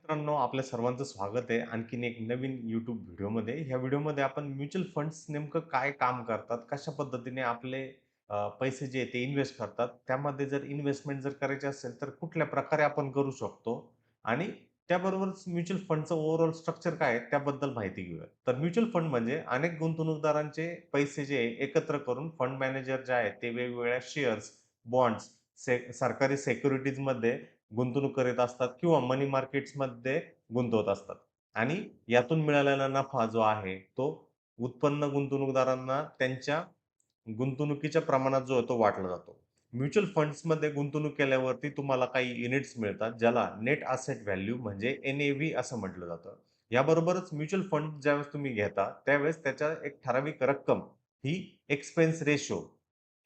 मित्रांनो, आपल्या सर्वांचं स्वागत आहे आणखीन एक नवीन YouTube व्हिडिओमध्ये. ह्या व्हिडिओमध्ये आपण म्युच्युअल फंड्स नेमकं काय काम करतात, कशा पद्धतीने आपले पैसे जे आहेत ते इन्व्हेस्ट करतात, त्यामध्ये जर इन्व्हेस्टमेंट जर करायची असेल, तर कुठल्या प्रकारे आपण करू शकतो आणि त्याबरोबरच म्युच्युअल फंडचं ओव्हरऑल स्ट्रक्चर काय आहे, त्याबद्दल माहिती घेऊया. तर म्युच्युअल फंड म्हणजे अनेक गुंतवणूकदारांचे पैसे जे आहे, एकत्र करून फंड मॅनेजर जे आहेत, ते वेगवेगळ्या शेअर्स, बॉन्ड्स, सरकारी सिक्युरिटीजमध्ये गुंतवणूक करीत असतात किंवा मनी मार्केट्समध्ये गुंतवत असतात आणि यातून मिळालेला नफा जो आहे तो उत्पन्न गुंतवणूकदारांना त्यांच्या गुंतवणुकीच्या प्रमाणात जो आहे तो वाटला जातो. म्युच्युअल फंड्समध्ये गुंतवणूक केल्यावरती तुम्हाला काही युनिट्स मिळतात, ज्याला नेट असेट व्हॅल्यू म्हणजे एन-ए-व्ही असं म्हटलं जातं. याबरोबरच म्युच्युअल फंड ज्यावेळेस तुम्ही घेता, त्यावेळेस त्याच्या एक ठराविक रक्कम ही एक्सपेन्स रेशो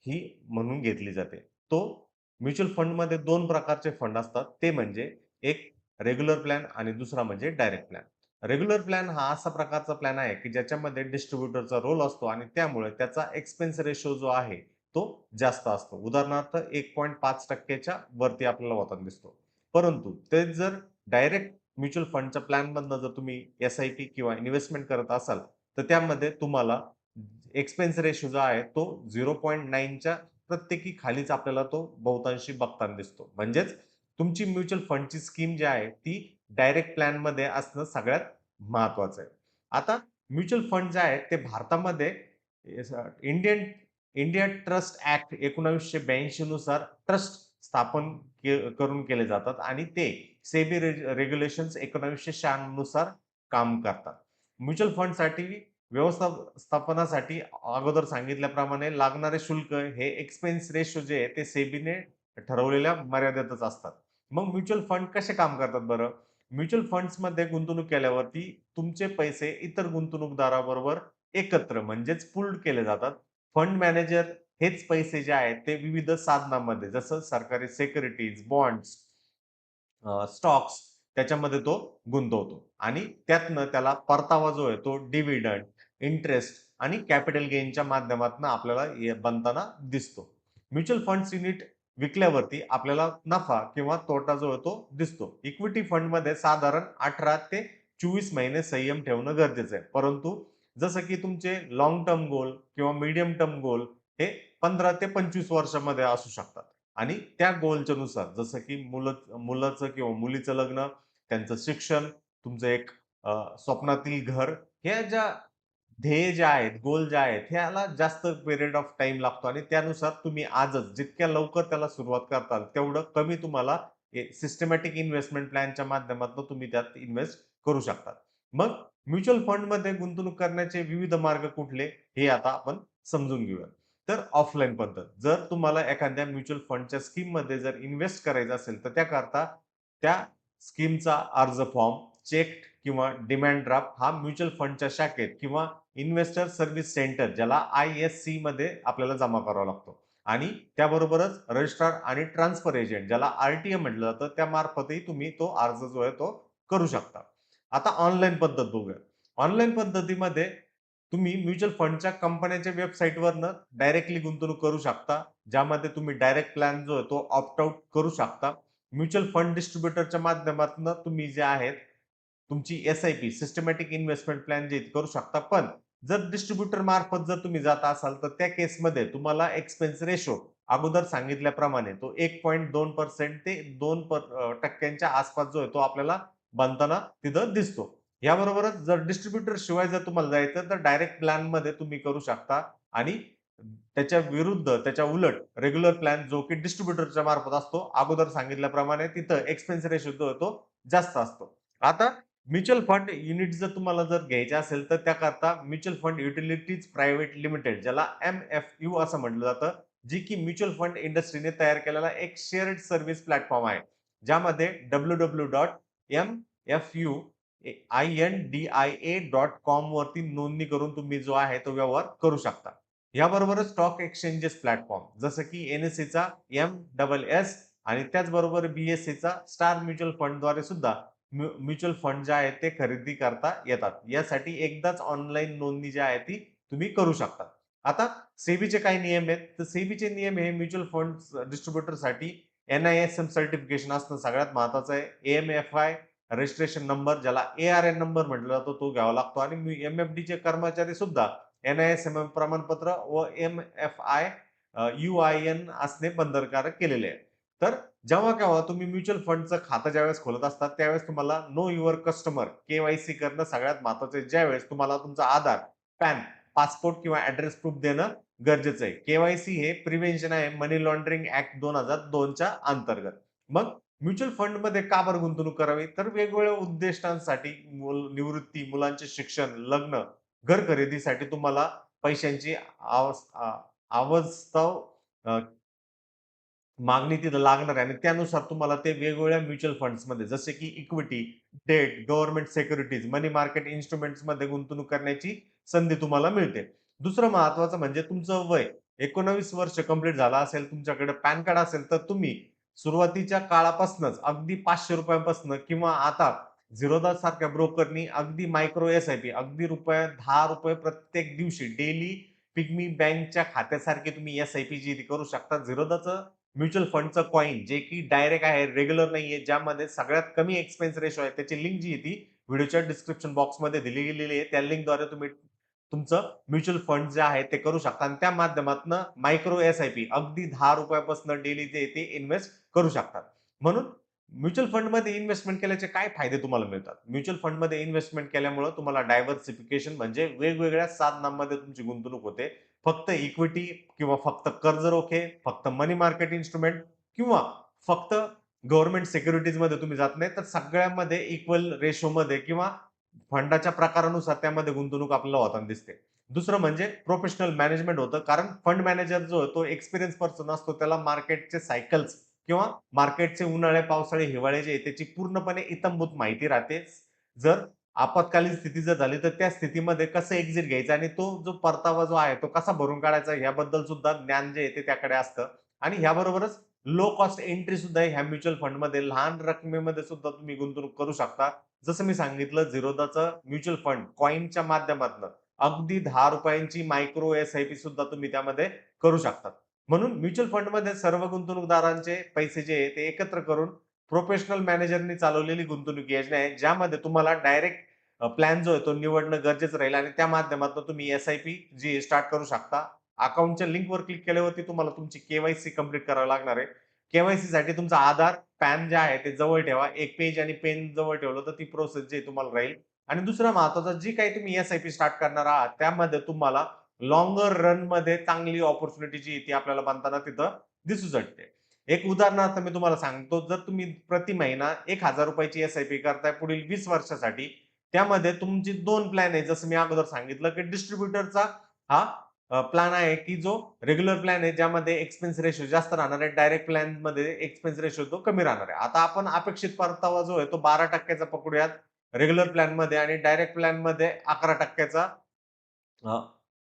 ही म्हणून घेतली जाते. तो म्युच्युअल फंडमध्ये 2 प्रकारचे फंड असतात. ते म्हणजे एक रेग्युलर प्लॅन आणि दुसरा म्हणजे डायरेक्ट प्लॅन. रेग्युलर प्लॅन हा असा प्रकारचा प्लॅन आहे, की ज्याच्यामध्ये डिस्ट्रिब्युटरचा रोल असतो आणि त्यामुळे त्याचा एक्सपेन्स रेशो जो आहे, तो जास्त असतो. उदाहरणार्थ 1.5% च्या वरती आपल्याला होताना दिसतो. परंतु तेच जर डायरेक्ट म्युच्युअल फंडच्या प्लॅनमधनं जर तुम्ही एस-आय-पी किंवा इन्व्हेस्टमेंट करत असाल, तर त्यामध्ये तुम्हाला एक्सपेन्स रेशो जो आहे, तो 0.9 च्या प्रत्येकी खालीच आपल्याला तो बहुतांशी बघताना दिसतो. म्हणजेच तुमची म्युच्युअल फंडची स्कीम जी आहे, ती डायरेक्ट प्लॅनमध्ये असणं सगळ्यात महत्त्वाचं आहे. आता म्युच्युअल फंड जे आहेत, ते भारतामध्ये इंडियन इंडिया ट्रस्ट ॲक्ट 1982 नुसार ट्रस्ट स्थापन करून केले जातात आणि ते सेबी रेग्युलेशन्स 1996 नुसार काम करतात. म्युच्युअल फंडसाठी व्यवस्थापनासाठी अगोदर सांगितल्याप्रमाणे लागणारे शुल्क हे एक्सपेन्स रेशो जे आहे ते सेबीने ठरवलेल्या मर्यादेतच असतात. मग म्युच्युअल फंड कसे काम करतात बरं? म्युच्युअल फंड्समध्ये गुंतवणूक केल्यावरती तुमचे पैसे इतर गुंतवणूकदाराबरोबर एकत्र म्हणजेच पूल्ड केले जातात. फंड मॅनेजर हेच पैसे जे आहेत ते विविध साधनांमध्ये जसं सरकारी सिक्युरिटीज, बॉन्ड्स, स्टॉक्स त्याच्यामध्ये तो गुंतवतो आणि त्यातनं त्याला परतावा जो आहे तो डिव्हिडंड, इंटरेस्ट आणि कॅपिटल गेनच्या माध्यमातून आपल्याला बनताना दिसतो. म्युच्युअल फंड्स युनिट विकल्यावरती आपल्याला नफा किंवा तोटा जो आहे तो दिसतो. इक्विटी फंडमध्ये साधारण 18 ते 24 महिने संयम ठेवणं गरजेचं आहे. परंतु जसं की तुमचे लाँग टर्म गोल किंवा मीडियम टर्म गोल हे 15 ते 25 वर्षामध्ये असू शकतात. आणि त्या गोलच्या नुसार जसं की मुलाचं किंवा मुलीचं लग्न, त्यांचं शिक्षण, तुमचं एक स्वप्नातील घर, ह्या ज्या ध्येय जे आहेत, गोल जे आहेत, ह्याला जास्त पिरियड ऑफ टाईम लागतो आणि त्यानुसार तुम्ही आजच जितक्या लवकर त्याला सुरुवात करताल, तेवढं कमी तुम्हाला सिस्टमॅटिक इन्व्हेस्टमेंट प्लॅनच्या माध्यमातून तुम्ही त्यात इन्व्हेस्ट करू शकता. मग म्युच्युअल फंडमध्ये गुंतवणूक करण्याचे विविध मार्ग कुठले, हे आता आपण समजून घेऊया. तर ऑफलाईन पद्धत. जर तुम्हाला एखाद्या म्युच्युअल फंडच्या स्कीममध्ये जर इन्व्हेस्ट करायचं असेल, तर त्याकरता त्या स्कीमचा अर्ज फॉर्म, चेक किंवा डिमांड ड्राफ्ट हा म्युच्युअल फंडच्या शाखेत किंवा इन्व्हेस्टर सर्व्हिस सेंटर ज्याला आय-एस-सी मध्ये आपल्याला जमा करावा लागतो आणि त्याबरोबरच रजिस्ट्रार आणि ट्रान्सफर एजंट ज्याला आर म्हटलं जातं, त्यामार्फतही तुम्ही तो अर्ज जो आहे तो करू शकता. आता ऑनलाईन पद्धत बघूया. ऑनलाईन पद्धतीमध्ये तुम्ही म्युच्युअल फंडच्या कंपन्यांच्या वेबसाईटवरनं डायरेक्टली गुंतवणूक करू शकता. ज्यामध्ये तुम्ही डायरेक्ट प्लॅन जो आहे तो ऑप्ट आउट करू शकता. म्युच्युअल फंड डिस्ट्रिब्युटरच्या माध्यमातून तुम्ही जे आहेत, तुमची एस-आय-पी सिस्टमॅटिक इन्व्हेस्टमेंट प्लॅन जे करू शकता. पण जर डिस्ट्रिब्युटर मार्फत जर तुम्ही जात असाल, तर त्या केसमध्ये तुम्हाला एक्सपेन्स रेशो अगोदर सांगितल्याप्रमाणे तो 1.2% ते 2% आसपास जो आहे तो आपल्याला बनताना तिथं दिसतो. याबरोबरच जर डिस्ट्रिब्युटर शिवाय जर तुम्हाला जायचं तर डायरेक्ट प्लॅनमध्ये तुम्ही करू शकता आणि त्याच्या विरुद्ध, त्याच्या उलट रेग्युलर प्लॅन जो की डिस्ट्रिब्युटरच्या मार्फत असतो, अगोदर सांगितल्याप्रमाणे तिथं एक्सपेन्स रेशो जो आहे तो जास्त असतो. आता म्युच्युअल फंड युनिट जर तुम्हाला जर घ्यायचे असेल, तर त्याकरता mutual fund utilities private limited ज्याला एम-एफ-यू असं म्हटलं जातं, जी की म्युच्युअल फंड इंडस्ट्रीने तयार केलेला एक शेअर्ड सर्व्हिस प्लॅटफॉर्म आहे. ज्यामध्ये www.mfu INDIA.com वरती नोंदणी करून तुम्ही जो आहे तो व्यवहार करू शकता. याबरोबरच स्टॉक एक्सचेंजेस प्लॅटफॉर्म जसं की एन-एस-सीचा एम-डबल-एस आणि त्याचबरोबर बी-एस-सीचा स्टार म्युच्युअल फंडद्वारे सुद्धा म्युच्युअल फंड जे आहेत ते खरेदी करता येतात. यासाठी एकदाच ऑनलाईन नोंदणी जी आहे ती तुम्ही करू शकता. आता सेबीचे काही नियम आहेत. तर सेबीचे नियम हे म्युच्युअल फंड डिस्ट्रिब्युटरसाठी NISM सर्टिफिकेशन असणं सगळ्यात महत्वाचं आहे. AMFI रजिस्ट्रेशन नंबर ज्याला ARN नंबर म्हटलं जातं तो घ्यावा लागतो आणि MFDचे कर्मचारी सुद्धा NISMM प्रमाणपत्र व MFI UIN असणे बंधनकारक केलेले आहे. तर जेव्हा केव्हा तुम्ही म्युच्युअल फंडचं खातं ज्यावेळेस खोलत असतात त्यावेळेस तुम्हाला नो युअर कस्टमर KYC करणं सगळ्यात महत्वाचं आहे. ज्यावेळेस तुम्हाला तुमचा आधार, पॅन, पासपोर्ट किंवा ॲड्रेस प्रूफ देणं गरजेचं आहे. KYC हे प्रिव्हेन्शन आहे मनी लॉन्ड्रिंग ॲक्ट 2002च्या अंतर्गत. मग म्युच्युअल फंडमध्ये का बरं गुंतवणूक करावी? तर वेगवेगळ्या उद्दिष्टांसाठी निवृत्ती, मुलांचे शिक्षण, लग्न, घर खरेदीसाठी तुम्हाला पैशांची अवास्तव अ, मागणी तिथं लागणार आहे आणि त्यानुसार तुम्हाला ते वेगवेगळ्या म्युच्युअल फंड्समध्ये जसे की इक्विटी, डेट, गव्हर्नमेंट सिक्युरिटीज, मनी मार्केट इन्स्ट्रुमेंट्समध्ये गुंतवणूक करण्याची संधी तुम्हाला मिळते. दुसरं महत्त्वाचं म्हणजे तुमचं वय 19 वर्ष कंप्लीट झालं असेल, तुमच्याकडे पॅन कार्ड असेल, तर तुम्ही सुरुवातीच्या काळापासूनच अगदी ₹500 पासून किंवा आता झिरोधा सारख्या ब्रोकरनी अगदी मायक्रो एस-आय-पी अगदी ₹10 प्रत्येक दिवशी डेली पिग्मी बँकच्या खात्यासारखी तुम्ही एस-आय-पी जी ती करू शकता. झिरोधाचं म्युच्युअल फंडचं कॉइन जे की डायरेक्ट आहे, रेग्युलर नाहीये, ज्यामध्ये सगळ्यात कमी एक्सपेन्स रेशो आहे. त्याची लिंक जी आहे ती व्हिडिओच्या डिस्क्रिप्शन बॉक्समध्ये दिली गेलेली आहे. त्या लिंकद्वारे तुम्ही तुमचं म्युच्युअल फंड जे आहे ते करू शकता आणि त्या माध्यमातून मायक्रो एस-आय-पी अगदी ₹10 पासून डेली जे आहे ते इन्व्हेस्ट करू शकतात. म्हणून म्युच्युअल फंडमध्ये इन्व्हेस्टमेंट केल्याचे काय फायदे तुम्हाला मिळतात? म्युच्युअल फंडमध्ये इन्व्हेस्टमेंट केल्यामुळे तुम्हाला डायव्हर्सिफिकेशन म्हणजे वेगवेगळ्या साधनांमध्ये तुमची गुंतवणूक होते. फक्त इक्विटी किंवा फक्त कर्ज रोखे, फक्त मनी मार्केट इन्स्ट्रुमेंट किंवा फक्त गव्हर्नमेंट सिक्युरिटीजमध्ये तुम्ही जात नाही, तर सगळ्यामध्ये इक्वल रेशोमध्ये किंवा फंडाच्या प्रकारानुसार त्यामध्ये गुंतवणूक आपल्याला होताना दिसते. दुसरं म्हणजे प्रोफेशनल मॅनेजमेंट होतं. कारण फंड मॅनेजर जो आहे तो एक्सपिरियन्स पर्सन असतो. त्याला मार्केटचे सायकल्स किंवा मार्केटचे उन्हाळे, पावसाळे, हिवाळे जे आहे त्याची पूर्णपणे इत्थंभूत माहिती राहते. जर आपत्कालीन स्थिती जर झाली, तर त्या स्थितीमध्ये कसं एक्झिट घ्यायचं आणि तो जो परतावा जो आहे, तो कसा भरून काढायचा याबद्दल सुद्धा ज्ञान जे आहे ते त्याकडे असतं. आणि ह्याबरोबरच लो कॉस्ट एंट्री सुद्धा आहे ह्या म्युच्युअल फंडमध्ये. लहान रकमेमध्ये सुद्धा तुम्ही गुंतवणूक करू शकता. जसं मी सांगितलं झिरोधाचं म्युच्युअल फंड कॉइनच्या माध्यमातनं अगदी ₹10 मायक्रो एस-आय-पी सुद्धा तुम्ही त्यामध्ये करू शकता. म्हणून म्युच्युअल फंडमध्ये सर्व गुंतवणूकदारांचे पैसे जे आहे ते एकत्र करून प्रोफेशनल मॅनेजरनी चालवलेली गुंतवणूक योजना आहे, ज्यामध्ये तुम्हाला डायरेक्ट प्लॅन जो आहे तो निवडणं गरजेचं राहील आणि त्या माध्यमातून तुम्ही एस-आय-पी जी स्टार्ट करू शकता. अकाउंटच्या लिंकवर क्लिक केल्यावरती तुम्हाला तुमची के-वाय-सी कंप्लीट करावी लागणार आहे. के-वाय-सीसाठी तुमचा आधार, पॅन जे आहे ते जवळ ठेवा. एक पेज आणि पेन जवळ ठेवलं तर ती प्रोसेस जी तुम्हाला राहील. आणि दुसरा महत्त्वाचा जी काही तुम्ही एस-आय-पी स्टार्ट करणार आहात, त्यामध्ये तुम्हाला लॉंगर रनमध्ये चांगली अपॉर्च्युनिटी जी ती आपल्याला बनताना तिथं दिसू शकते. एक उदाहरणार्थ मी तुम्हाला सांगतो, जर तुम्ही प्रति महिना ₹1000 ची एस-आय-पी करताय पुढील 20 वर्षासाठी, त्यामध्ये तुमचे 2 प्लॅन आहे. जसं मी अगोदर सांगितलं, की डिस्ट्रिब्युटरचा हा प्लॅन आहे, की जो रेग्युलर प्लॅन आहे, ज्यामध्ये एक्सपेन्स रेशो जास्त राहणार आहे. डायरेक्ट प्लॅनमध्ये एक्सपेन्स रेशो तो कमी राहणार आहे. आता आपण अपेक्षित परतावा जो आहे, तो 12% चा पकडूयात रेग्युलर प्लॅनमध्ये आणि डायरेक्ट प्लॅनमध्ये 11% चा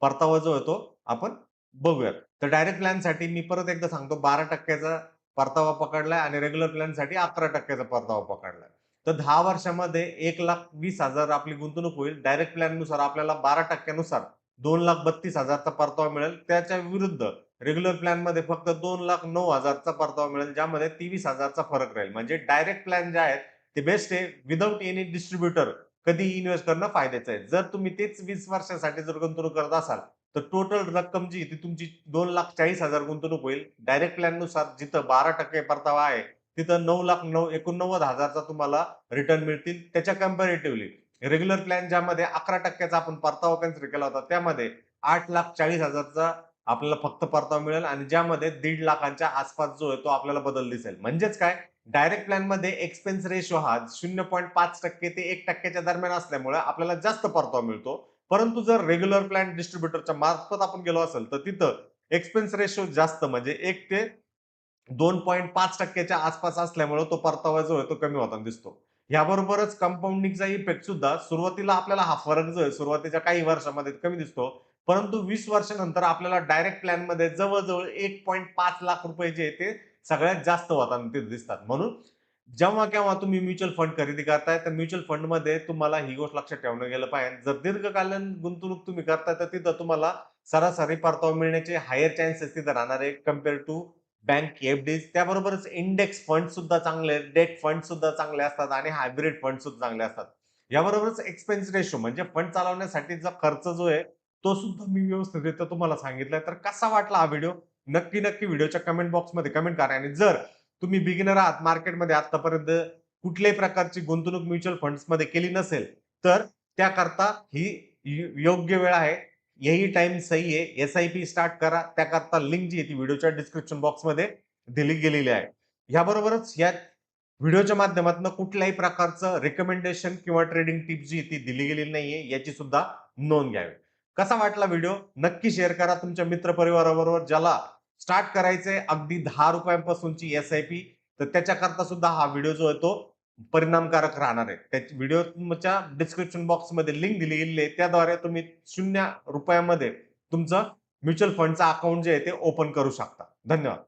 परतावा जो आहे तो आपण बघूयात. तर डायरेक्ट प्लॅनसाठी मी परत एकदा सांगतो 12% चा परतावा पकडलाय आणि रेग्युलर प्लॅनसाठी 11% चा परतावा पकडलाय. तर 10 वर्षामध्ये 1,20,000 आपली गुंतवणूक होईल. डायरेक्ट प्लॅननुसार आपल्याला 12% नुसार 2,32,000 चा परतावा मिळेल. त्याच्या विरुद्ध रेग्युलर प्लॅनमध्ये फक्त 2,09,000 चा परतावा मिळेल, ज्यामध्ये 23,000 चा फरक राहील. म्हणजे डायरेक्ट प्लॅन जे आहेत ते बेस्ट आहे विथआऊट एनी डिस्ट्रिब्युटर कधीही इन्व्हेस्ट करणं फायद्याचं आहे. जर तुम्ही तेच 20 वर्षासाठी जर गुंतवणूक करत असाल, तर टोटल रक्कम जी आहे ती तुमची 2,40,000 गुंतवणूक होईल. डायरेक्ट प्लॅननुसार जिथं 12% परतावा आहे, तिथं 89,000 चा तुम्हाला रिटर्न मिळतील. त्याच्या कंपॅरेटिव्हली रेग्युलर प्लॅन ज्यामध्ये 11% चा आपण परतावा कन्सिडर केला होता, त्यामध्ये 8,40,000 चा आपल्याला फक्त परतावा मिळेल आणि ज्यामध्ये 1,50,000च्या आसपास जो आहे तो आपल्याला बदल दिसेल. म्हणजेच काय डायरेक्ट प्लॅनमध्ये एक्सपेन्स रेशो हा 0.5% ते 1% च्या दरम्यान असल्यामुळे आपल्याला जास्त परतावा मिळतो. परंतु जर रेग्युलर प्लॅन डिस्ट्रिब्युटरच्या मार्फत आपण गेलो असेल, तर तिथं एक्सपेन्स रेशो जास्त म्हणजे 1 ते 2.5% च्या आसपास असल्यामुळे तो परतावा जो आहे तो कमी होताना दिसतो. याबरोबरच कंपाउंडिंगचा इफेक्ट सुद्धा सुरुवातीला आपल्याला हा फरक जो आहे सुरुवातीच्या काही वर्षामध्ये कमी दिसतो. परंतु 20 वर्षानंतर आपल्याला डायरेक्ट प्लॅनमध्ये जवळ-जवळ ₹1.5 लाख जे आहे ते सगळ्यात जास्त होताना ते दिसतात. म्हणून जेव्हा-केव्हा तुम्ही म्युच्युअल फंड खरेदी करताय, तर म्युच्युअल फंडमध्ये तुम्हाला ही गोष्ट लक्षात ठेवणं गेलं पाहिजे. जर दीर्घकालीन गुंतवणूक तुम्ही करताय, तर तिथं तुम्हाला सरासरी परतावा मिळण्याचे हायर चान्सेस तिथं राहणार आहे कंपेअर टू बँक एफडीज, त्याबरोबरच इंडेक्स फंड सुद्धा चांगले, डेट फंड सुद्धा चांगले असतात आणि हायब्रिड फंड सुद्धा चांगले असतात. याबरोबरच एक्सपेन्स रेशो म्हणजे फंड चालवण्यासाठीचा खर्च जो आहे, तो सुद्धा मी व्यवस्थितरित्या तुम्हाला सांगितलाय. तर कसा वाटला हा व्हिडिओ? नक्की व्हिडिओच्या कमेंट बॉक्समध्ये कमेंट करा आणि जर तुम्ही बिगिनर आहात, मार्केटमध्ये आतापर्यंत कुठल्याही प्रकारची गुंतवणूक म्युच्युअल फंड्समध्ये केली नसेल, तर त्याकरता ही योग्य वेळ आहे. यही टाइम सही है. एस-आय-पी स्टार्ट करा. त्याकरता लिंक जी आहे ती व्हिडिओच्या डिस्क्रिप्शन बॉक्समध्ये दिली गेलेली आहे. याबरोबरच या व्हिडिओच्या माध्यमातून कुठल्याही प्रकारचं रिकमेंडेशन किंवा ट्रेडिंग टिप्स जी आहे ती दिली गेलेली नाहीये, याची सुद्धा नोंद घ्यावी. कसा वाटला व्हिडिओ? नक्की शेअर करा तुमच्या मित्रपरिवाराबरोबर. ज्याला स्टार्ट करायचंय अगदी ₹10 एस-आय-पी, तर त्याच्याकरता सुद्धा हा व्हिडिओ जो आहे तो परिणामकारक राहणार आहे. त्या व्हिडिओच्या डिस्क्रिप्शन बॉक्समध्ये लिंक दिली गेलेली आहे. त्याद्वारे तुम्ही ₹0 मध्ये तुमचं म्युच्युअल फंडचं अकाउंट जे आहे ते ओपन करू शकता. धन्यवाद.